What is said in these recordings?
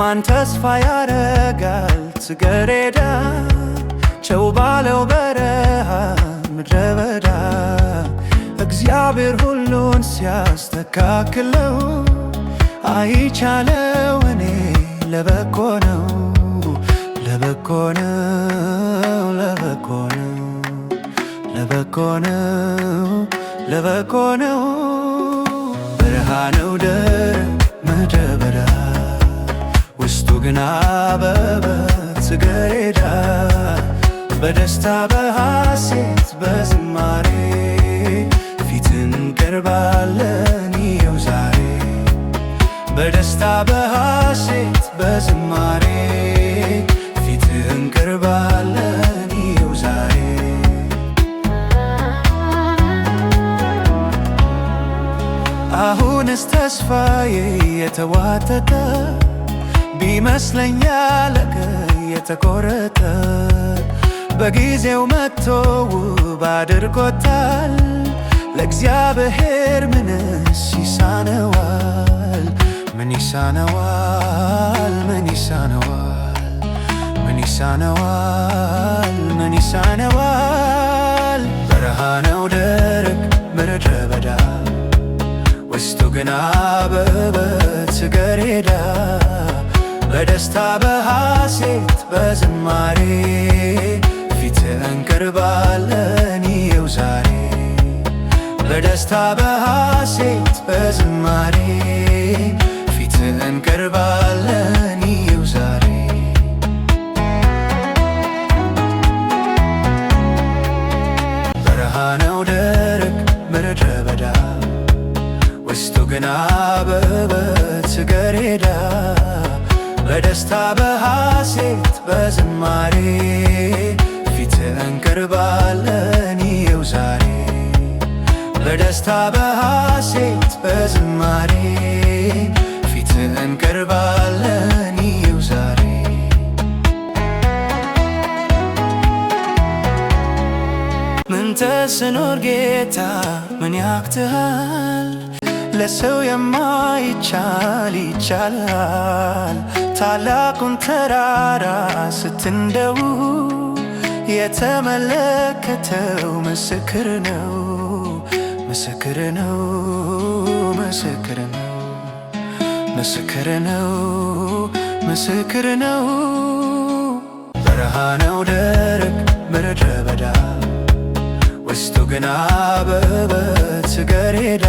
ማን ተስፋ ያረጋል ጽጌረዳ ጨው ባለው በረሃ ምድረ በዳ እግዚአብሔር ሁሉን ሲያስተካክለው አይቻለው እኔ ለበጎ ነው ለበጎ ነው ለበጎ ነው ለበጎ ነው ለበጎ ነው። በረሃ ነው ደረቅ ምድረ በዳ ውስጡ ግን አበበ ጽጌረዳ በደስታ በሐሴት በዝማሬ ፊትን እንቀርባለን ይኸው ዛሬ በደስታ በሐሴት በዝማሬ ፊትን እንቀርባለን ይኸው ዛሬ። አሁንስ ተስፋዬ የተዋጠጠ ቢመስለኝ ያለቀ የተቆረጠ በጊዜው መጥቶ ውብ አድርጎታል። ለእግዚአብሔር ምንስ ይሳነዋል? ምን ይሳነዋል? ምን ይሳነዋል? ምን ይሳነዋል? ምን ይሳነዋል? በረሃ ነው ደረቅ ምድረ በዳ ውስጡ ግን አበበ ጽጌረዳ በደስታ በሐሴት በዝማሬ ፊትህ እንቀርባለን ይኸው ዛሬ በደስታ በሐሴት በዝማሬ ፊትህ እንቀርባለን ይኸው ዛሬ። በረሃ ነው ደረቅ ምድረ በዳ ውስጡ ግን አበበ ጽጌረዳ በደስታ በሐሴት በዝማሬ ፊትህ እንቀርባለን ይኸው ዛሬ በደስታ በሐሴት በዝማሬ ፊትህ እንቀርባለን ይኸው ዛሬ። ምን ተስኖት ጌታ ምን ያቅትሃል? ለሰው የማይቻል ይቻላል። ታላቁን ተራራ ስትንደው የተመለከተው ምስክር ነው ምስክር ነው ምስክር ነው ምስክር ነው ምስክር ነው። በረሃ ነው ደረቅ ምድረ በዳ ውስጡ ግን አበበ ጽጌረዳ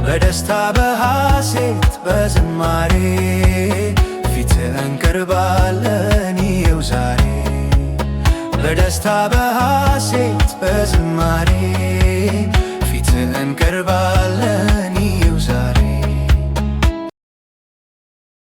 በደስታ በሐሴት በዝማሬ ፊትህ እንቀርባለን ይኸው ዛሬ በደስታ በሐሴት በዝማሬ ፊትህ እንቀርባለን